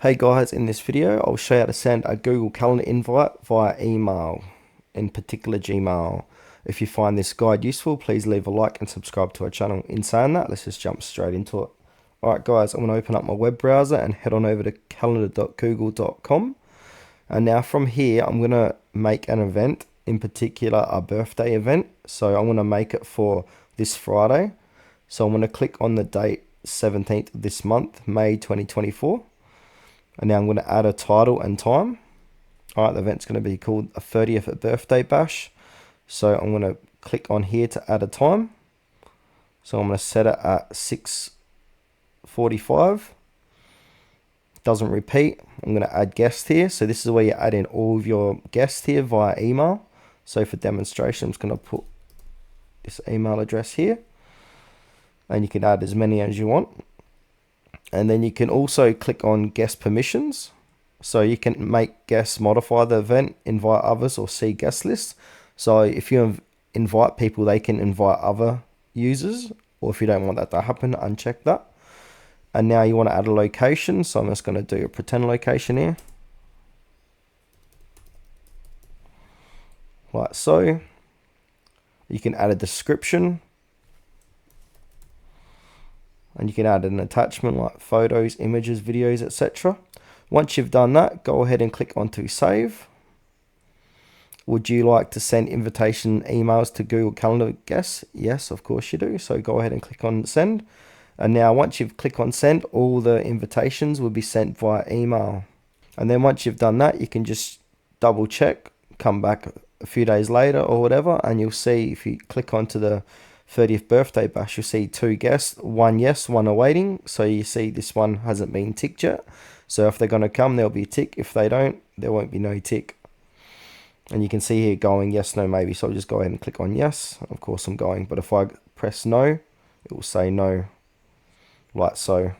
Hey guys, in this video I'll show you how to send a Google Calendar invite via email, in particular Gmail. If you find this guide useful, please leave a like and subscribe to our channel. In saying that, let's just jump straight into it. Alright guys, I'm going to open up my web browser and head on over to calendar.google.com. And now from here I'm going to make an event, in particular a birthday event. So I'm going to make it for this Friday. So I'm going to click on the date 17th of this month, May 2024. And now I'm going to add a title and time. Alright, the event's going to be called a 30th birthday bash. So I'm going to click on here to add a time. So I'm going to set it at 6:45. Doesn't repeat. I'm going to add guest here. So this is where you add in all of your guests here via email. So for demonstration, I'm just going to put this email address here. And you can add as many as you want. And then you can also click on guest permissions. So you can make guests modify the event, invite others, or see guest lists. So if you invite people, they can invite other users. Or if you don't want that to happen, uncheck that. And now you want to add a location. So I'm just going to do a pretend location here. Like so. You can add a description. And you can add an attachment like photos, images, videos, etc. Once you've done that, go ahead and click on to save. Would you like to send invitation emails to Google Calendar guests? Yes, of course you do. So go ahead and click on send. And now once you've clicked on send, all the invitations will be sent via email. And then once you've done that, you can just double check, come back a few days later or whatever, and you'll see if you click onto the 30th birthday bash, you'll see two guests, one yes, one awaiting. So you see this one hasn't been ticked yet. So if they're going to come, there'll be a tick. If they don't, there won't be no tick. And you can see here going yes, no, maybe. So I'll just go ahead and click on yes. Of course I'm going, but if I press no, it will say no, like so.